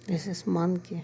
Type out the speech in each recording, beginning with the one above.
This is monkey.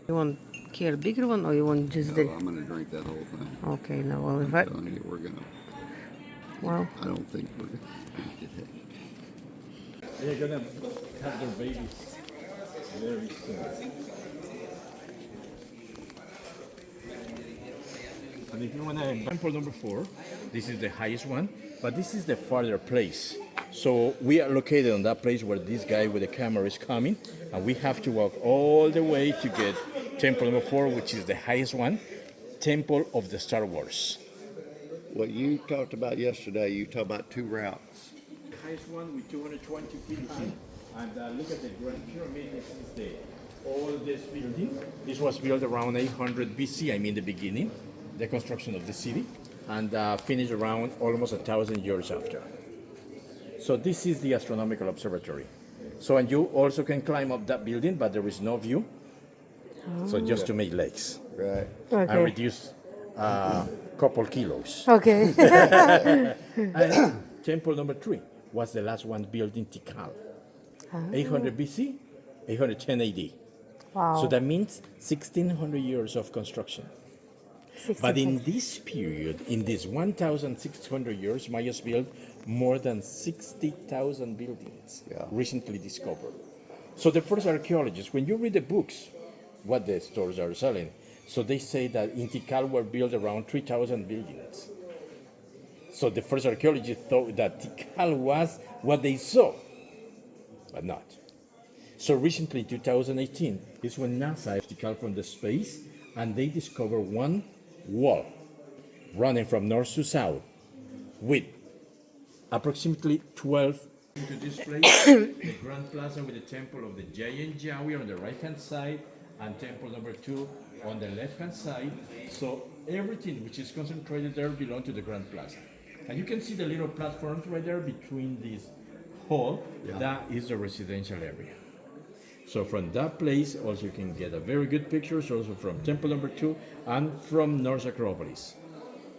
You want a bigger one or you want just the... I'm going to drink that whole thing. Okay, now well, if I... I'm telling you, we're going to. Well, I don't think we're going to eat it. They're gonna have their babies very soon. And if you want to example number 4, this is the highest one, but this is the farther place. So we are located on that place where this guy with the camera is coming, and we have to walk all the way to get temple number 4, which is the highest one, Temple of the Star Wars. What you talked about yesterday, you talked about 2 routes. The highest one with 220 feet high, and look at the Grand Pyramid. This is the oldest building. This was built around 800 BC, I mean the beginning, the construction of the city, and finished around almost 1,000 years after. So this is the astronomical observatory. So, and you also can climb up that building, but there is no view. So just to make legs Right. okay. and reduce couple kilos. Okay. And temple number 3 was the last one built in Tikal. 800 BC, 810 AD. Wow. So that means 1,600 years of construction. But in this period, in this 1,600 years, Mayas built more than 60,000 buildings recently discovered. So the first archaeologists, when you read the books, what the stores are selling, so they say that in Tikal were built around 3,000 buildings. So the first archaeologists thought that Tikal was what they saw, but not. So recently, 2018, is when NASA Tikal from the space, and they discovered one wall running from north to south with approximately 12 into this place, the Grand Plaza with the temple of the giant Jawi on the right hand side and temple number 2 on the left hand side. So everything which is concentrated there belongs to the Grand Plaza. And you can see the little platforms right there between this hall. That is the residential area. So from that place also you can get a very good pictures also from temple number 2 and from North Acropolis.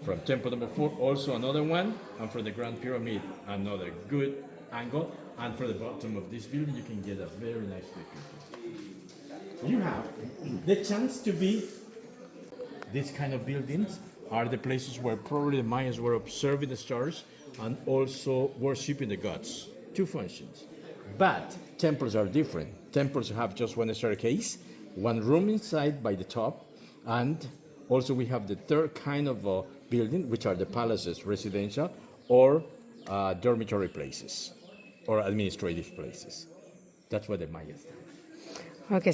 From temple number 4 also another one, and from the Grand Pyramid another good angle, and from the bottom of this building you can get a very nice picture. You have the chance to be these kind of buildings are the places where probably the Mayas were observing the stars and also worshiping the gods. 2 functions. But temples are different. Temples have just one staircase, one room inside by the top, and also we have the third kind of building, which are the palaces, residential, or dormitory places, or administrative places. That's what the Mayas did. Okay.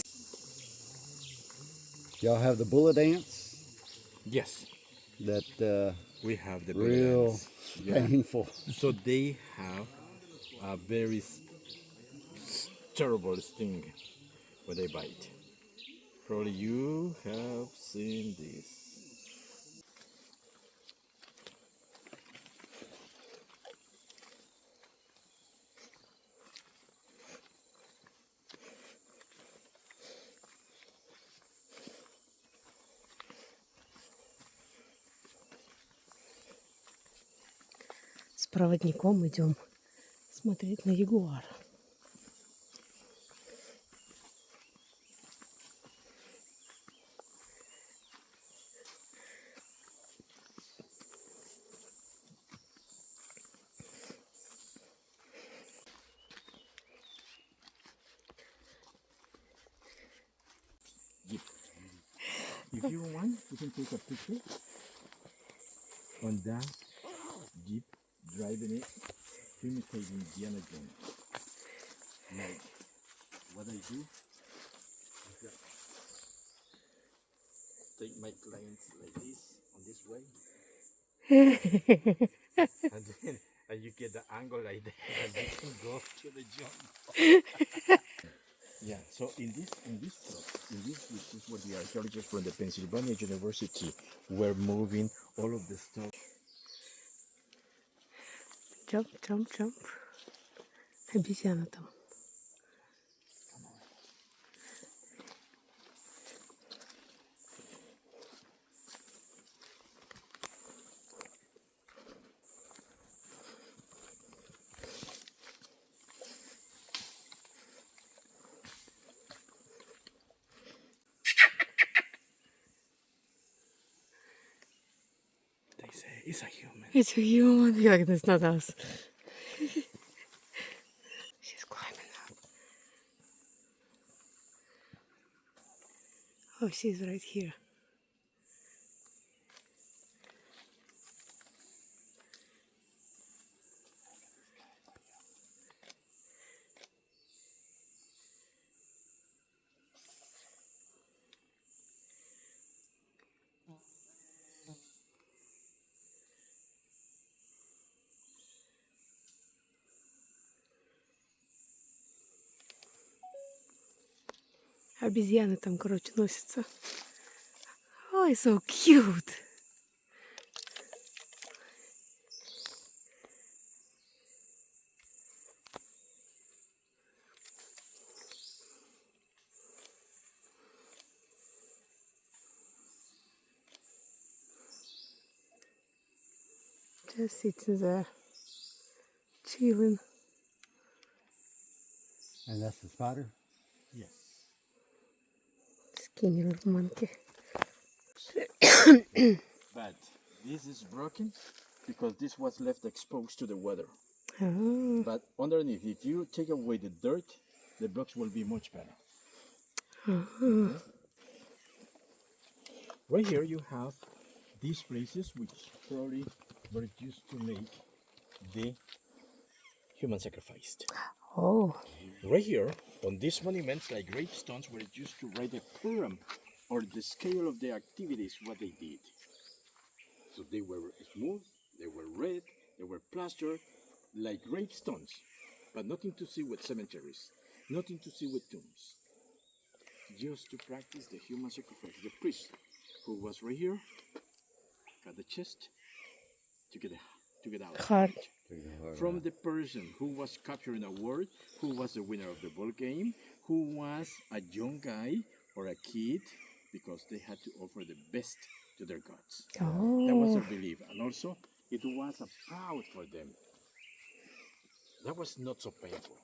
Y'all have the bullet ants? Yes, That we have the real buildings. Yeah. painful. So they have a very terrible sting when they bite. Probably you have seen this. С проводником идем смотреть на ягуара. If you want, you can take a picture on that jeep driving it, imitating Indiana Jones. Like what I do is that take my clients like this, on this way, and then you get the angle like that, and you can go to the jump. Yeah. So in this this is what the archaeologists from the Pennsylvania University were moving all of the stuff. Jump, jump, jump. Обезьяна там. They say it's a human. It's a human. You're like, it's not us. She's climbing up. Oh, she's right here. Обезьяны там, короче, носятся. Ой, so cute. Just sitting there, chilling. And that's the spider? Yes. Skinny little monkey. But this is broken because this was left exposed to the weather. Oh. But underneath, if you take away the dirt, the blocks will be much better. Okay. Right here you have these places which probably were used to make the human sacrifice. Oh. Right here, on these monuments, like gravestones, were used to write the program or the scale of the activities, what they did. So they were smooth, they were red, they were plastered, like gravestones, but nothing to see with cemeteries, nothing to see with tombs. Just to practice the human sacrifice. The priest, who was right here, got the chest to get out. Heart. From the person who was capturing an award, who was the winner of the ball game, who was a young guy or a kid, because they had to offer the best to their gods. Oh. That was their belief. And also, it was a proud for them. That was not so painful.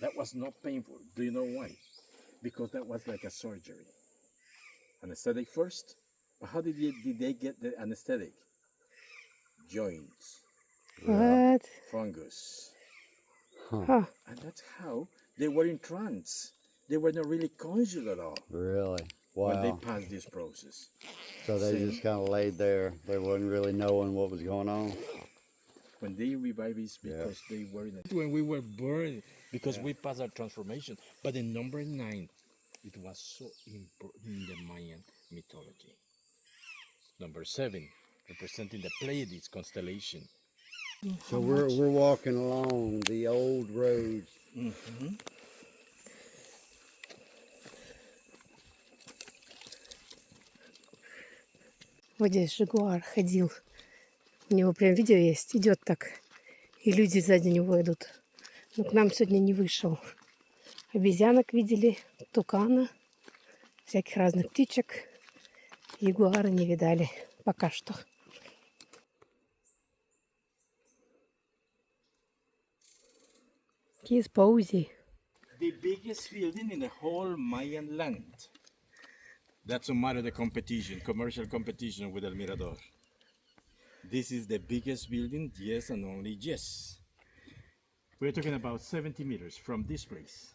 That was not painful. Do you know why? Because that was like a surgery. Anesthetic first. But how did they get the anesthetic? Joints, What? fungus. Huh. And that's how they were in trance. They were not really conscious at all Really? when they Wow. passed this process. So they See? just kind of laid there. They wasn't really knowing what was going on. When they revive is because they were in it. When we were born, because we passed our transformation. But in number 9, it was so important in the Mayan mythology. Number 7, representing the Pleiades constellation. So we're walking along the old roads. Mm-hmm. Вот здесь жигуар ходил. У него прям видео есть. Идет так. И люди сзади него идут. Но к нам сегодня не вышел. Обезьянок видели, тукана, всяких разных птичек. Ягуара не видали пока что. He's posy. The biggest building in the whole Mayan land. That's no matter the competition, commercial competition with El Mirador. This is the biggest building, yes and only yes. We're talking about 70 meters from this place.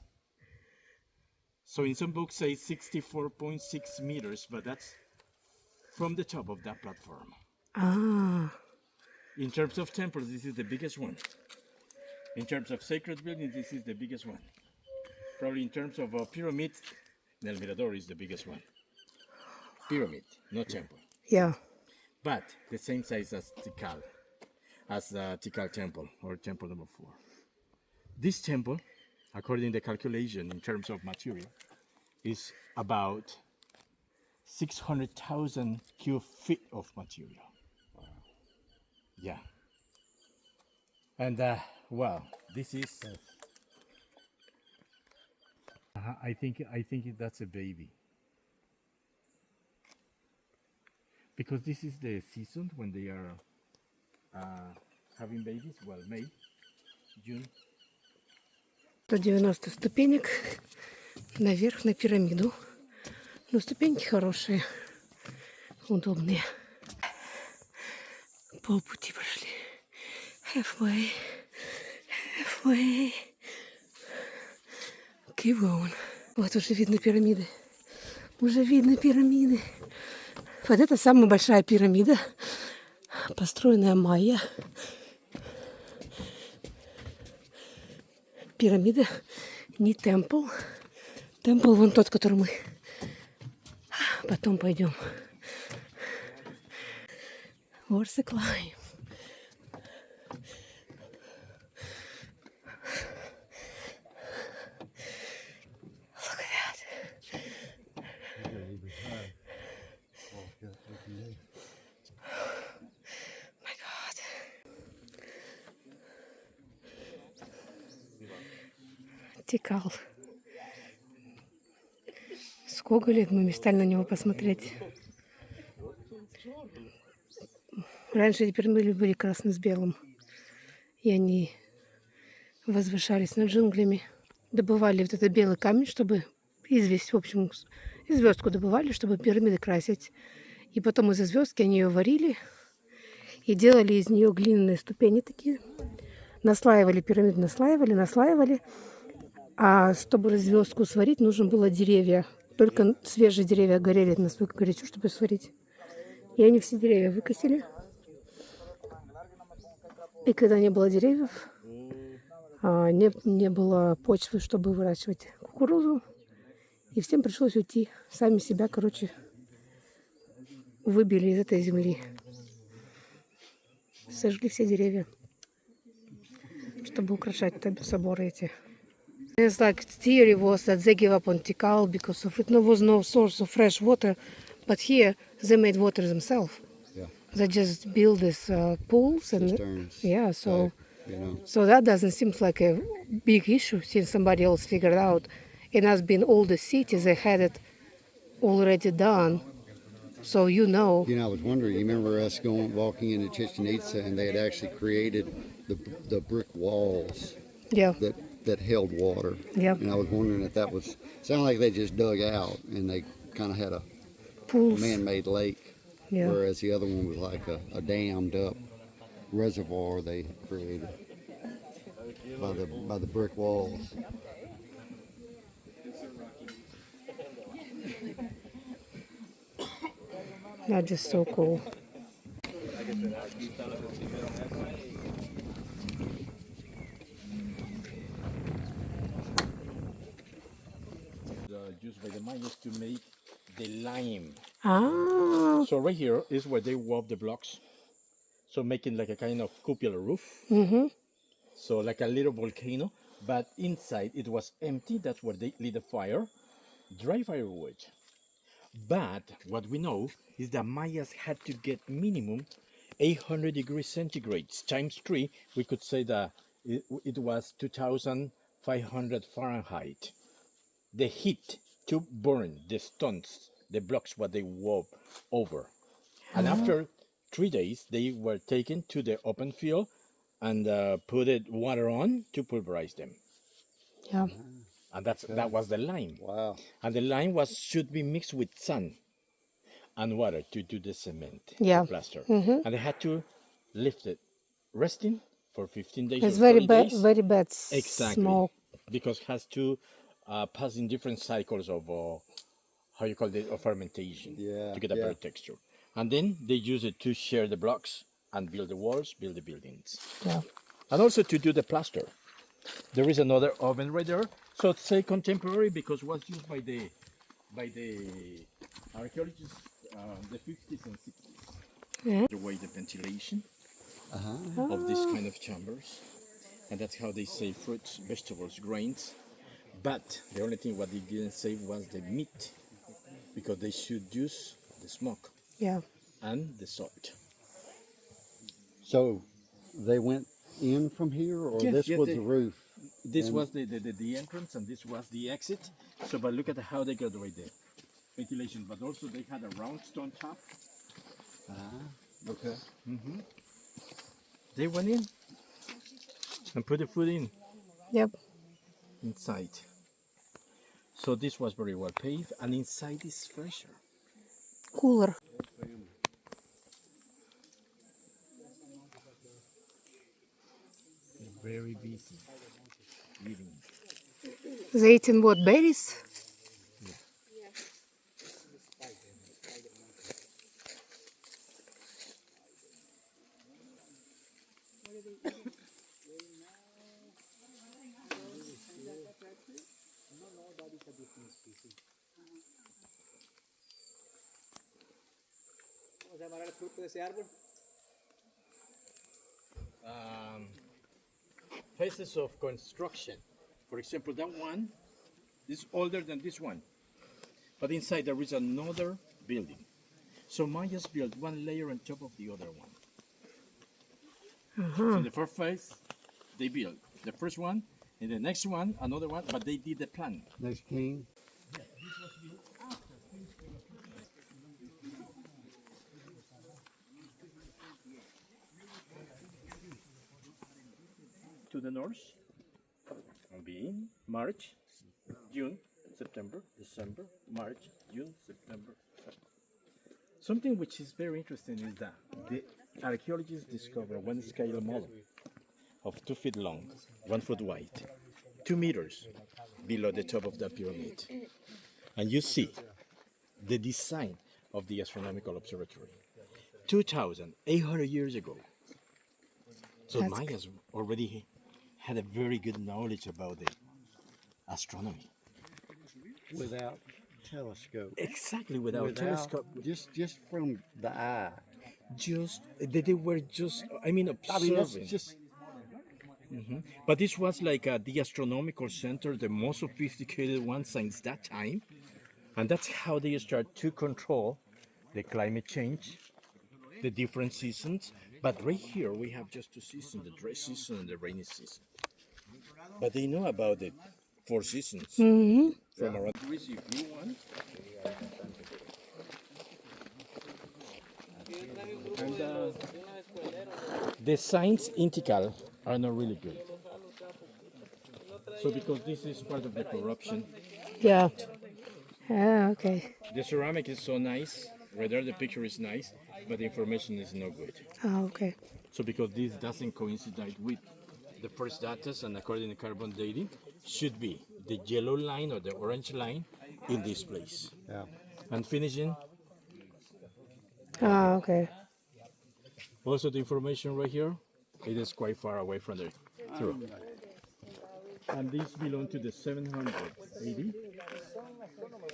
So in some books say 64.6 meters, but that's from the top of that platform. Ah. In terms of temples, this is the biggest one. In terms of sacred buildings, this is the biggest one. Probably in terms of pyramids, El Mirador is the biggest one. pyramid, not temple. Yeah. But the same size as Tikal temple or temple number 4. This temple, according to the calculation in terms of material, is about 600,000 cubic feet of material. Wow. Yeah. And well, this is. I think that's a baby. Because this is the season when they are having babies. Well, May, June. 190 ступенек наверх на пирамиду. Но ступеньки хорошие, удобные. Полпути прошли. Halfway. Keep going. Вот уже видно пирамиды. Уже видно пирамиды. Вот это самая большая пирамида, построенная майя. Пирамида, не темпл. Темпл вон тот, который мы потом пойдем. Where's the climb? Look at that. My God. Тикал. Сколько лет мы мечтали на него посмотреть. Раньше эти пирамиды были красны с белым. И они возвышались над джунглями. Добывали вот этот белый камень, чтобы известь, в общем, и звездку добывали, чтобы пирамиды красить. И потом из звездки они ее варили и делали из нее глиняные ступени такие. Наслаивали пирамиды, наслаивали. А чтобы звездку сварить, нужно было деревья. Только свежие деревья горели настолько горячо, чтобы сварить. И они все деревья выкосили. И когда не было деревьев, не было почвы, чтобы выращивать кукурузу. И всем пришлось уйти. Сами себя, выбили из этой земли. Сожгли все деревья, чтобы украшать соборы эти. It's like theory was that they gave up on Tikal because of it was no source of fresh water, but here they made water themselves. Yeah. They just build these pools and Cisterns. yeah, so You know. so that doesn't seem like a big issue since somebody else figured out. And as being all the cities, they had it already done. So You know, I was wondering. You remember us walking into Chichen Itza, and they had actually created the brick walls yeah, that held water. yeah, And I was wondering if that was sounded like they just dug out and they kind of had a pools. man-made lake, Yeah. whereas the other one was like a dammed up reservoir they created by the brick walls. That's just so cool. Used by the Mayas to make the lime. Ah, So right here is where they wove the blocks. So making like a kind of cupola roof. mm-hmm. So like a little volcano, but inside it was empty. That's where they lit a fire, dry firewood. But what we know is that Mayas had to get minimum 800 degrees centigrade times 3. We could say that it was 2,500 Fahrenheit. The heat to burn the stones, the blocks, what they wove over. And after 3 days, they were taken to the open field and put water on to pulverize them. Yeah. And that was the lime. Wow. And the lime should be mixed with sand and water to do the cement, Yeah. the plaster. And they had to lift it, resting for 15 days. It's or very 30 bad, days. very bad Exactly. smoke. Because it has to pass in different cycles of how you call it, of fermentation, Yeah, to get a yeah. better texture. And then they use it to shear the blocks and build the walls, build the buildings. Yeah. And also to do the plaster. There is another oven right there. So say contemporary because it was used by the archaeologists the 50s and 60s. Yeah. The way the ventilation Uh-huh. of this kind of chambers, and that's how they save fruits, vegetables, grains. But the only thing what they didn't save was the meat, because they should use the smoke Yeah. and the salt. So they went in from here, or Yes, this yes, was they- the roof? This And- was the entrance, and this was the exit. So, but look at how they got away there. Ventilation, but also they had a round stone top. Okay. They went in and put the food in Yep. inside. So this was very well paved, and inside is fresher. Cooler. Very busy living. They eating what, berries? Phases of construction. For example, that one is older than this one, but inside there is another building. So Mayas built one layer on top of the other one. So the first phase, they built the first one, and the next one, another one, but they did the plan. Next king. To the north will be in March, June, September, December, March, June, September. Something which is very interesting is that the archaeologists discovered one scale model of 2 feet long, 1 foot wide, 2 meters below the top of the pyramid. And you see the design of the astronomical observatory 2,800 years ago. So That's Mayas already had a very good knowledge about the astronomy. Without telescope. Exactly, without Without- telescope. Just from the eye. Just they were just, I mean, I mean, that's observing. just But this was like the astronomical center, the most sophisticated one since that time, and that's how they start to control the climate change, the different seasons. But right here we have just 2 seasons: the dry season and the rainy season. But they know about the 4 seasons from around degrees if you want. And the signs in Tikal are not really good. So because this is part of the corruption, Yeah. Ah, okay. the ceramic is so nice, right there the picture is nice, but the information is no good. Oh, okay. So because this doesn't coincide with the first datas, and according to carbon dating, should be the yellow line or the orange line in this place. yeah. And finishing, Ah, okay. also the information right here, it is quite far away from the through. And these belong to the 780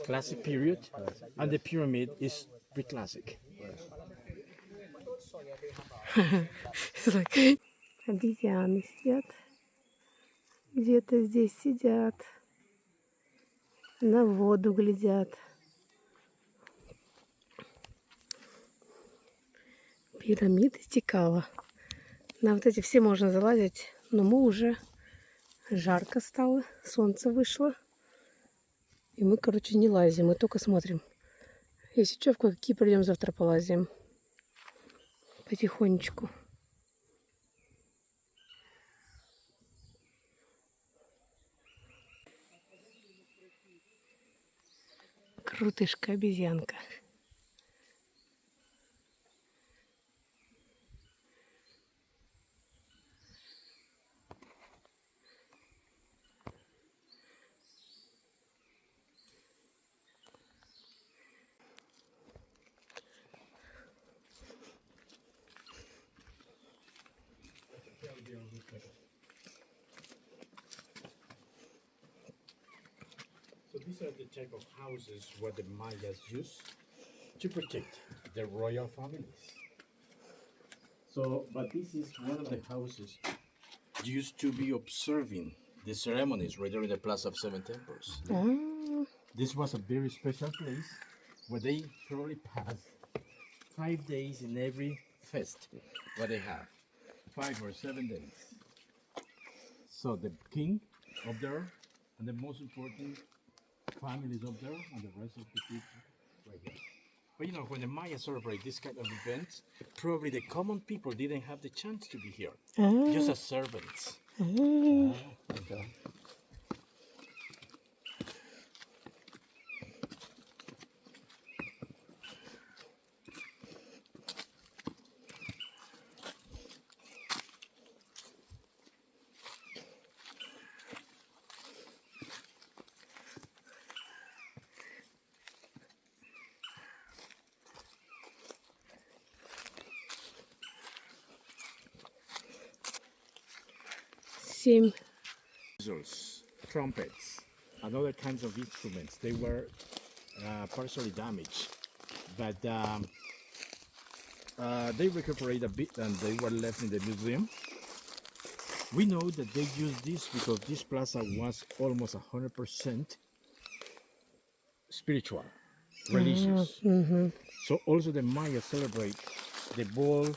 classic period, and the pyramid is pre-classic. Обезьяны сидят. Где-то здесь сидят. На воду глядят. Пирамиды Тикала. На вот эти все можно залазить, но мы уже жарко стало, солнце вышло. И мы, короче, не лазим, мы только смотрим. Если что, в кое-какие придем завтра полазим. Потихонечку. Крутышка обезьянка. So these are the type of houses what the Mayas used to protect the royal families. So, but this is one of the houses used to be observing the ceremonies right there in the Plaza of Seven Temples. Ah, This was a very special place where they probably passed 5 days in every fest what they have, 5 or 7 days. So the king up there, and the most important families up there, and the rest of the people right here. But you know, when the Maya celebrate this kind of events, probably the common people didn't have the chance to be here, just as servants. Okay. семь. Whistles, trumpets, and other kinds of instruments. They were partially damaged, but they recuperated a bit and they were left in the museum. We know that they used this because this plaza was almost 100% spiritual, religious. So also the Maya celebrate the ball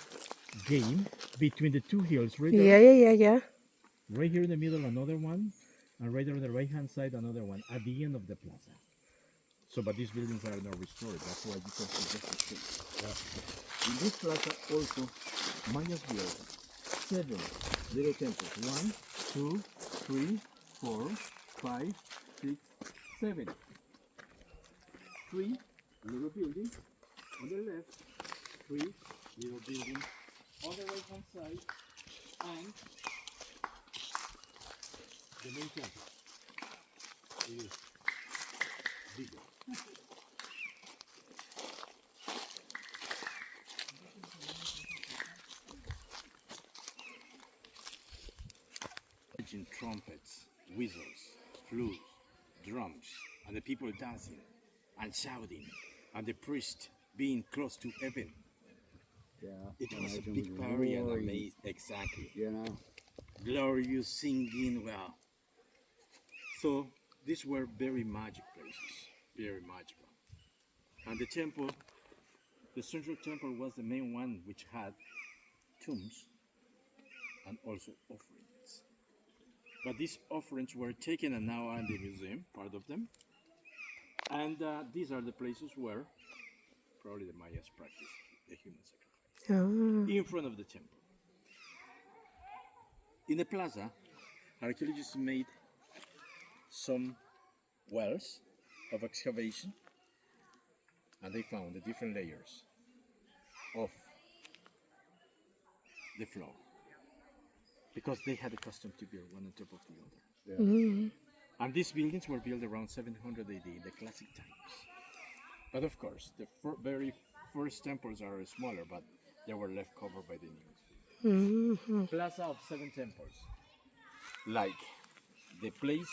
game between the two hills, right there. Yeah. Right here in the middle, another one, and right there on the right-hand side, another one, at the end of the plaza. So, but these buildings are not restored. That's why you can see just the street. In this plaza also, Mayas built 7 little temples. 1, 2, 3, 4, 5, 6, 7. 3 little buildings on the left, 3 little buildings on the right-hand side, and the main temple is bigger. Imagine trumpets, whistles, flutes, drums, and the people dancing and shouting, and the priest being close to heaven. Yeah. It was a imagine big with party and glory, amazing. Exactly. You know. Glorious singing, well. So these were very magic places, very magical. And the temple, the central temple was the main one which had tombs and also offerings. But these offerings were taken and now are in the museum, part of them. And these are the places where probably the Mayas practiced the human sacrifice. In front of the temple. In the plaza, archaeologists made some wells of excavation, and they found the different layers of the floor because they had a custom to build one on top of the other. Yeah. And these buildings were built around 700 AD, the classic times. But of course, the very first temples are smaller, but they were left covered by the new. Plaza of 7 temples, like the place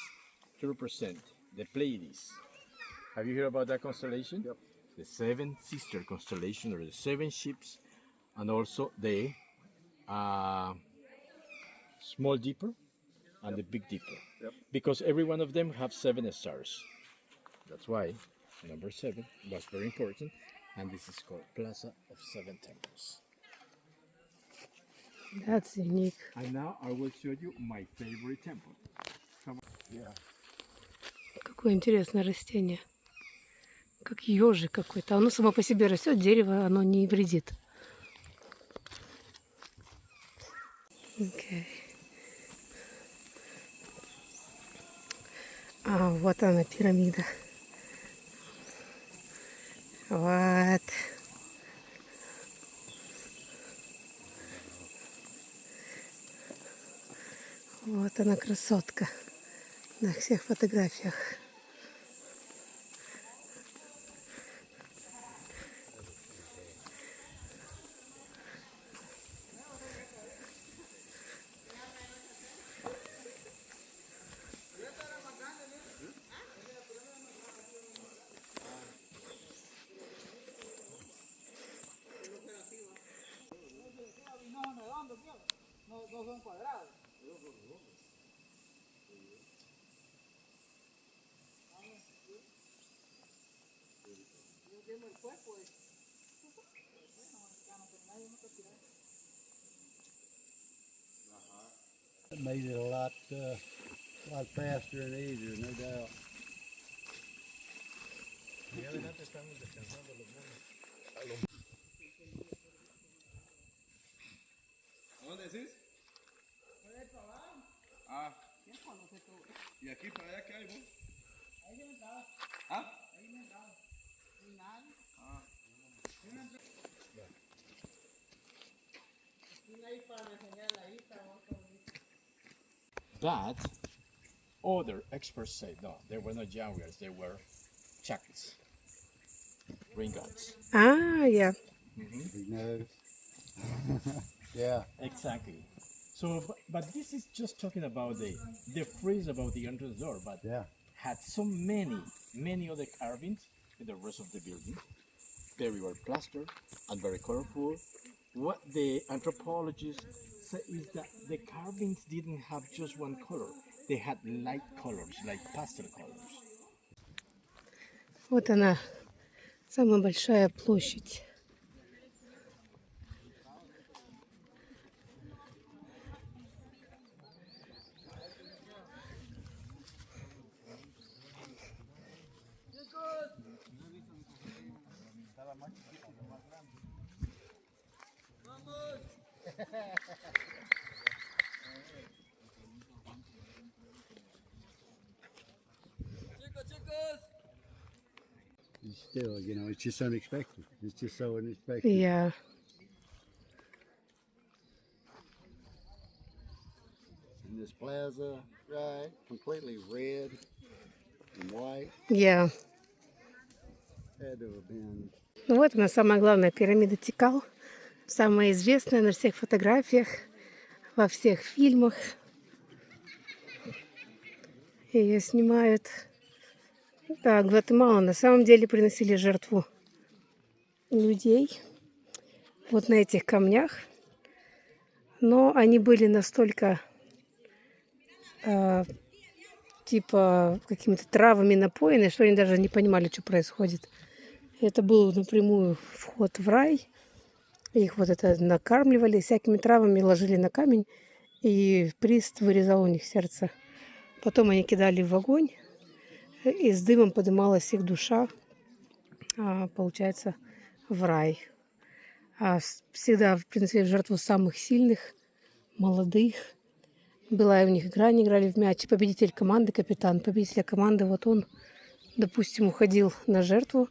to represent the Pleiades. Have you heard about that constellation? Yep. The 7 sister constellation, or the 7 ships, and also the Small Dipper and the Big Dipper. Yep. Because every one of them have 7 stars. That's why number 7 was very important, and this is called Plaza of 7 Temples. That's unique. And now I will show you my favorite temple. Come on. Yeah. Какое интересное растение. Как ежик какой-то. Оно само по себе растет, дерево, оно не вредит. Okay. А, вот она, пирамида. Вот. Вот она, красотка. На всех фотографиях. It made it a lot faster and easier, no doubt. ¿Dónde decís? Ah. ¿Y aquí para allá qué hay vos? ¿Ah? But other experts say no, they were not jaguars, they were chacals, ringots. Ah, yeah. Who knows? Yeah. Exactly. So, but this is just talking about the phrase about the entrance door, but Yeah. had so many other carvings in the rest of the building. Very well plastered and very colorful. What the anthropologists say is that the carvings didn't have just one color. They had light colors, like pastel colors. Вот она, самая большая площадь. It's still, it's just unexpected. It's just so unexpected. Yeah. And this plaza, right, completely red and white. Yeah. Had to have been. Ну вот она, самая главная пирамида Тикал. Самая известная на всех фотографиях, во всех фильмах. Ее снимают. Да, Гватемала на самом деле приносили жертву людей вот на этих камнях. Но они были настолько типа какими-то травами напоены, что они даже не понимали, что происходит. Это был напрямую вход в рай. Их вот это накармливали всякими травами, ложили на камень, и прист вырезал у них сердце. Потом они кидали в огонь, и с дымом поднималась их душа, получается, в рай. Всегда приносили в жертву самых сильных, молодых. Была и у них игра, они играли в мяч. Победитель команды, капитан победителя команды, вот он, допустим, уходил на жертву.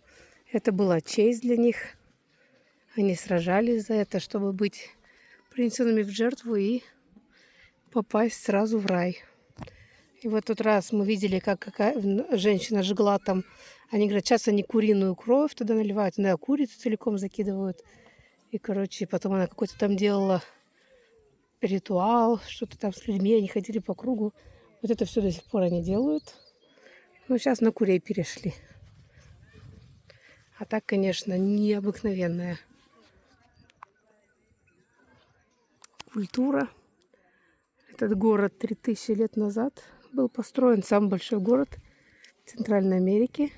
Это была честь для них. Они сражались за это, чтобы быть принесенными в жертву и попасть сразу в рай. И вот тот раз мы видели, как женщина жгла там. Они говорят, сейчас они куриную кровь туда наливают, да, курицу целиком закидывают. И, короче, потом она какой-то там делала ритуал, что-то там с людьми, они ходили по кругу. Вот это все до сих пор они делают. Но сейчас на курей перешли. А так, конечно, необыкновенная культура. Этот город 3000 лет назад был построен, самый большой город в Центральной Америке.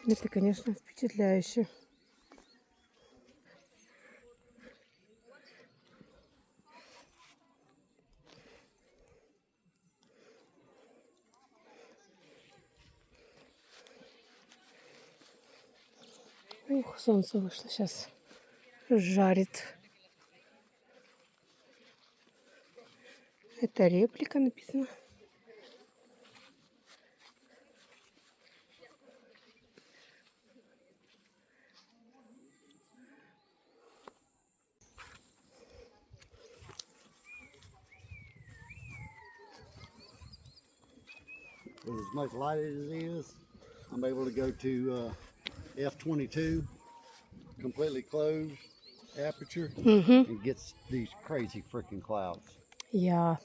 Это, конечно, впечатляюще. Ух, солнце вышло сейчас. Жарит. Это реплика написано. With as much light as it is, I'm able to go to f/22, completely closed aperture, and gets these crazy freaking clouds. Yeah.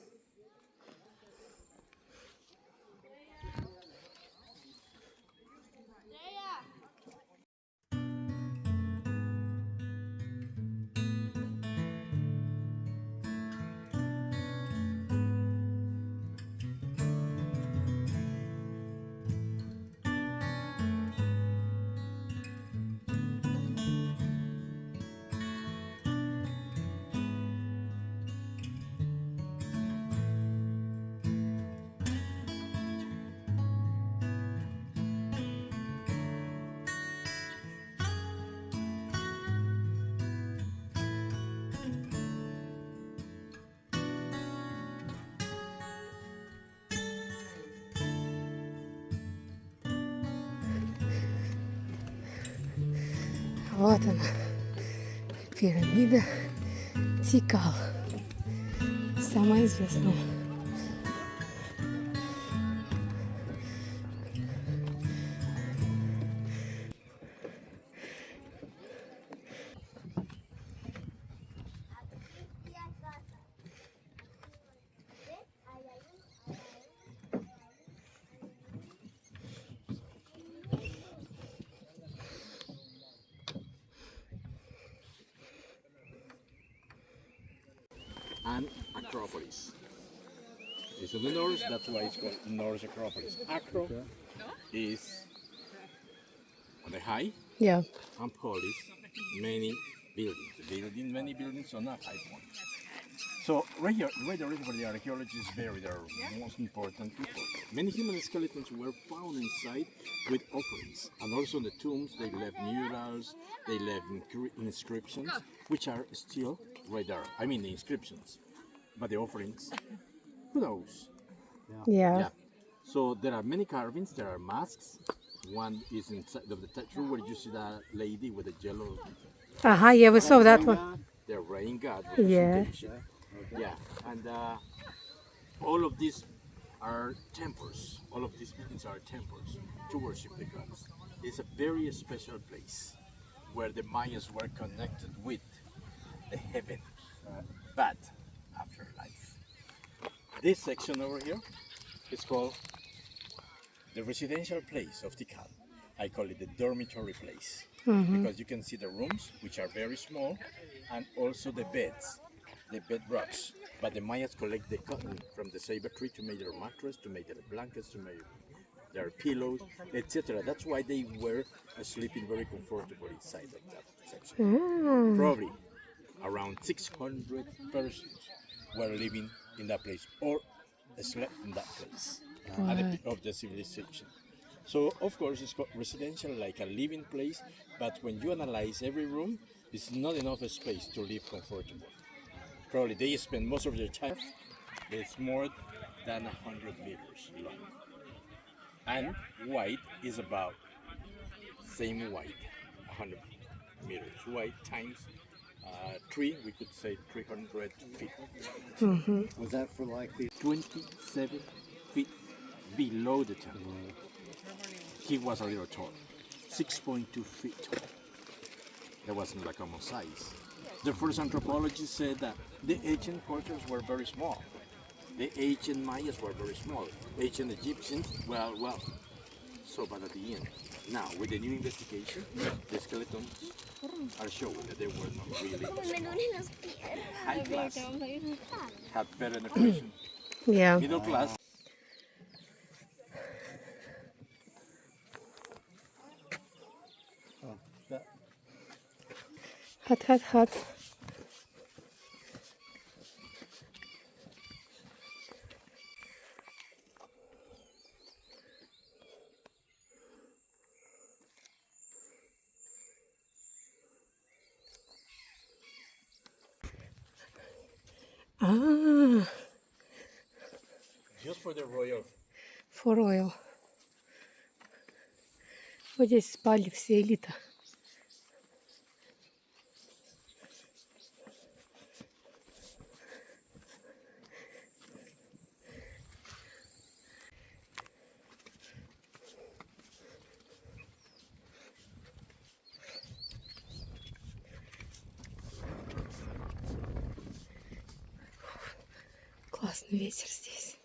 Вот она, пирамида Тикал, самая известная. And Acropolis. It's on the north, that's why it's called North Acropolis. Acro is on the high, Yeah. and polis, many buildings. Many buildings on a high point. So right here where the archaeologists bury their most important people. Many human skeletons were found inside with offerings, and also in the tombs they left murals, they left inscriptions, which are still right there. I mean the inscriptions, but the offerings, who knows? Yeah. So there are many carvings, there are masks. One is inside of the statue where you see that lady with the yellow, Yeah, we saw that one. the rain god Yeah. representation. Yeah, and all of these are temples. All of these buildings are temples to worship the gods. It's a very special place where the Mayas were connected with the heaven, but afterlife. This section over here is called the residential place of Tikal. I call it the dormitory place because you can see the rooms, which are very small, and also the beds, the bedrocks. But the Mayas collect the cotton from the ceiba tree to make their mattress, to make their blankets, to make their pillows, etc. That's why they were sleeping very comfortable inside of that section. Probably around 600 persons were living in that place or slept in that place at the peak of the civilization. So of course it's called residential, like a living place, but when you analyze every room, it's not enough space to live comfortable. Probably they spend most of their time, it's more than 100 meters long. And wide is about same wide, 100 meters wide times 3, we could say 300 feet. Was that for like the 27 feet below the temple. He was a little tall, 6.2 feet tall. That wasn't a common size. The first anthropologists said that the ancient cultures were very small. The ancient Mayas were very small. Ancient Egyptians, well. So, but at the end, now with the new investigation, the skeletons are showing that they were not really small. High class had better information. Yeah. Middle class. Hot. Just for the royal. For oil. Вот здесь спали все элита. Классный ветер здесь.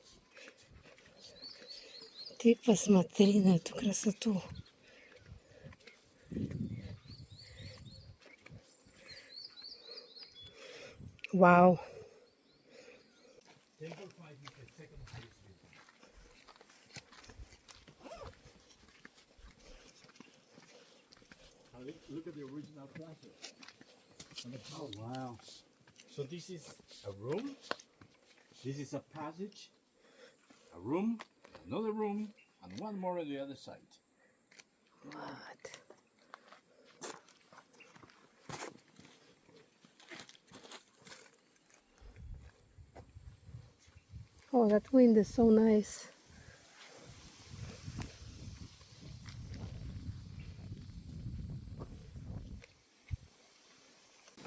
Ты посмотри на эту красоту. Вау. Look at the original plaza. oh wow. So this is a room. This is a passage. A room, another room, and one more on the other side. What? Oh, that wind is so nice.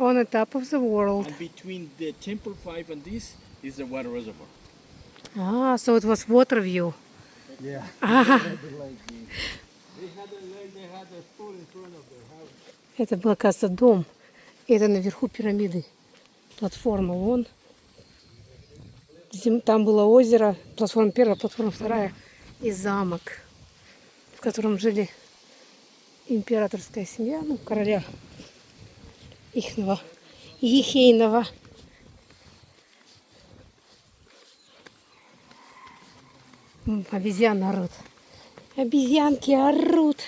on the top of the world. And between the Temple 5 and this is the water reservoir. Ah, so it was water view. Yeah. Ah, They had a lake, they had a pool in front of their house. это был, кажется, дом. Это наверху пирамиды. Платформа вон. Там было озеро, платформа первая, платформа вторая и замок, в котором жили императорская семья, ну, короля ихнего, ехейного. Обезьяны орут. Обезьянки орут.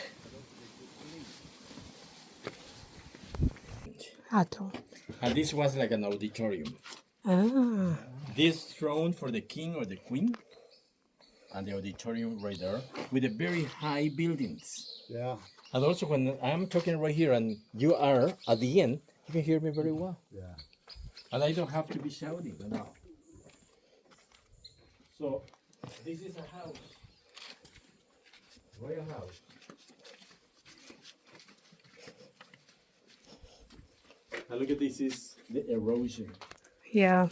Трон. And this was like an auditorium. Ah, This throne for the king or the queen, and the auditorium right there with the very high buildings. Yeah. And also when I'm talking right here and you are at the end, you can hear me very well. Yeah. And I don't have to be shouting now. So this is a house, royal house. And look at this is the erosion. yeah.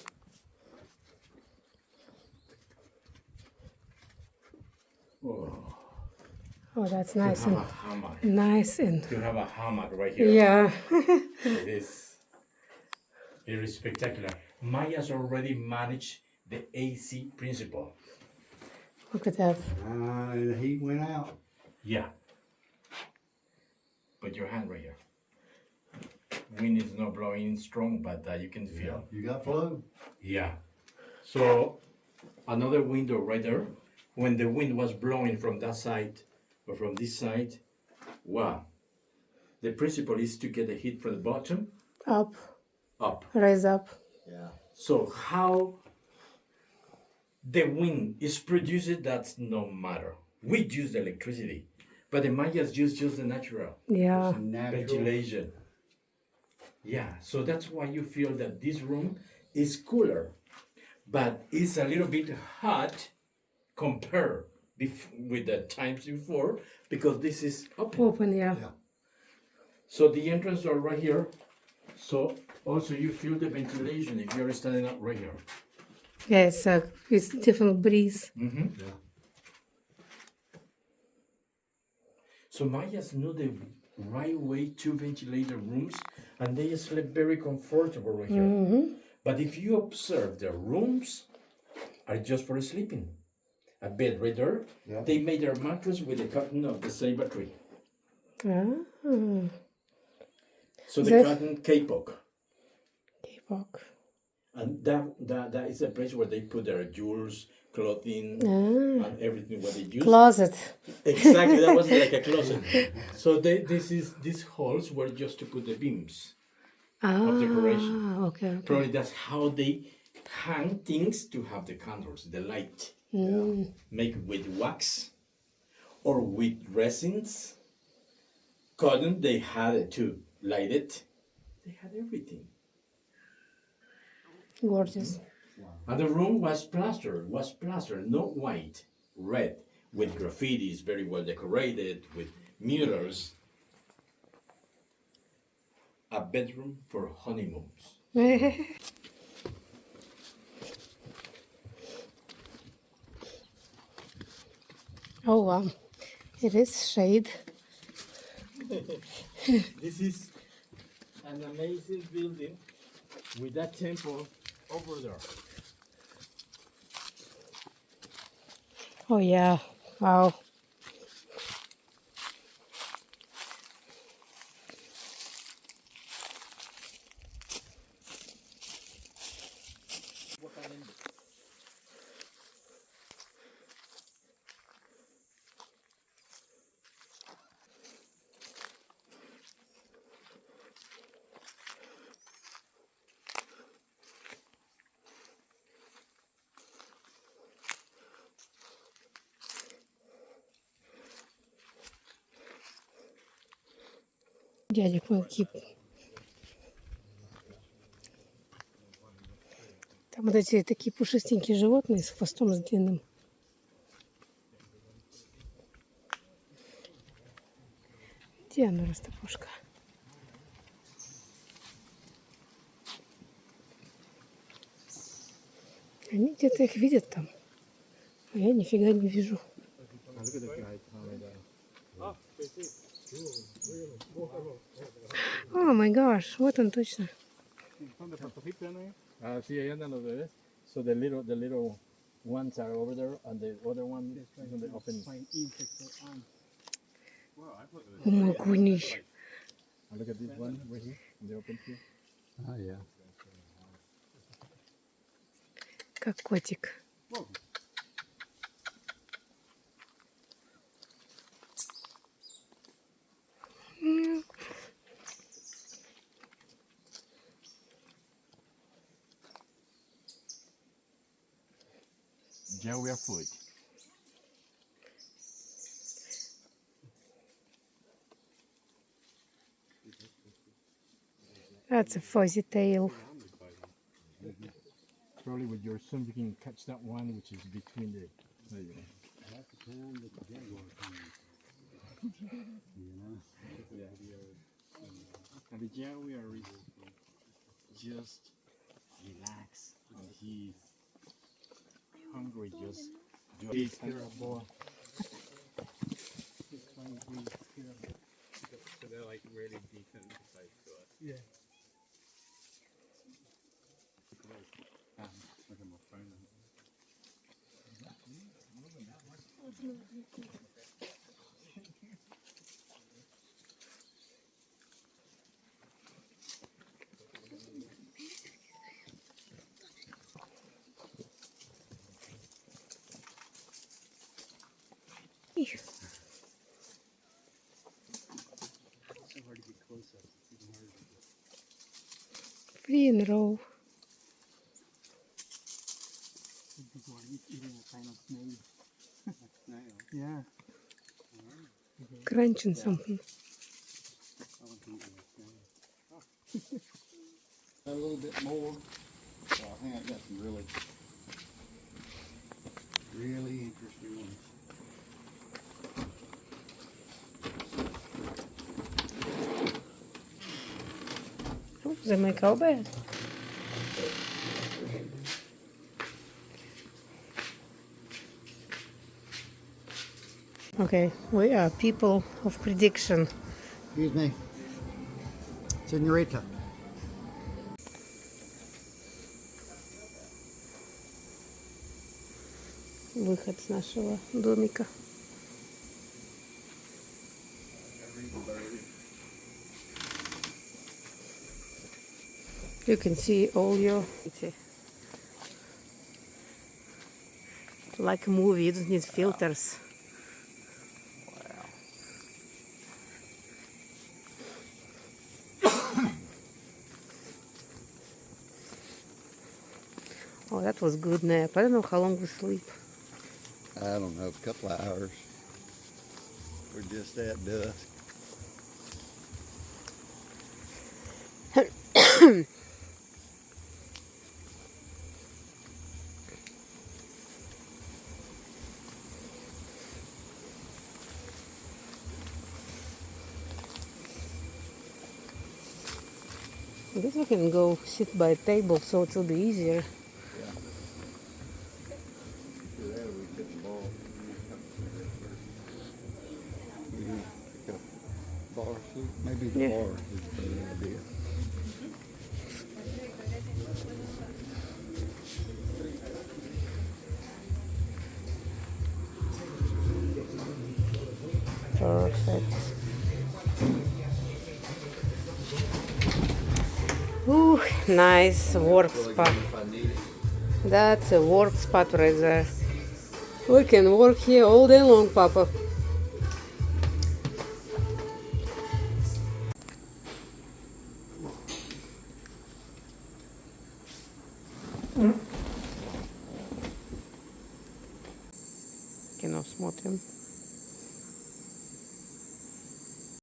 Oh, that's nice To have and a hammock. nice and To have a hammock right here. yeah. It is spectacular. Mayas already managed the AC principle. Look at that. And the heat went out. Yeah. Put your hand right here. Wind is not blowing strong, but you can feel. You got flow? Yeah. So another window right there. When the wind was blowing from that side or from this side, wow. The principle is to get the heat from the bottom Up, up. rise up. Yeah. So how the wind is produced, that's no matter. We use the electricity, but the Mayas use just the natural Yeah. Natural. ventilation. Yeah, so that's why you feel that this room is cooler, but it's a little bit hot compared with the times before because this is open. Open, yeah. Yeah. So the entrance are right here. So also you feel the ventilation if you're standing up right here. Yeah, it's different breeze. Mm-hmm. Yeah. So Mayas know the right way to ventilate the rooms, and they sleep very comfortable right here. But if you observe, the rooms are just for sleeping. A bed right there. Yeah. They made their mattress with the cotton of the ceiba tree. Ah, So the That- cotton kapok. K-pop. And that is a place where they put their jewels, clothing, Ah, and everything what they use. closet. Exactly, that was like a closet. So these holes were just to put the beams of decoration. Ah, okay. Probably that's how they hang things to have the candles, the light. Make with wax or with resins. Cotton, they had it to light it. They had everything. Gorgeous. And the room was plastered, not white, red, with graffitis, very well decorated, with murals. A bedroom for honeymoons. Oh, wow. It is shade. This is an amazing building with that temple over there. Oh, yeah. Wow. Дядик мой. Там вот эти такие пушистенькие животные с хвостом с длинным. Где она, растопушка? Они где-то их видят там. А я нифига не вижу. О май гаш, вот он точно. Sí, ahí andan los bebés. So the little ones are over there, and the other one is on the open. О мой гуний. Look at this one right here, in the open field. Oh, yeah. Как котик. Yeah, we are food. That's a fuzzy tail. Probably with your son you can catch that one which is between the. And the jaguar is just relax and he's hungry. Just he's terrible. So they're like really desensitized to us. Yeah. Look at my phone. So hard to get close up. It's even harder to get. Free in row. Before he's eating a kind of snail. Snail. Yeah. Crunching something. I want to eat a snail. A little bit more. So I think I got some really interesting ones. Oh, they make our bed. Okay, we are people of prediction. Excuse me. Senorita. Выход с нашего домика. You can see all your... Like a movie, you don't need filters. Oh, that was good nap. I don't know how long we sleep. I don't know, a couple of hours. We're just at dusk. I guess we can go sit by a table so it will be easier. Bar seat? Maybe the Yeah. bar is a better idea. Perfect. Ooh, nice work spot. That's a work spot right there. We can work here all day long, Papa. Кино смотрим.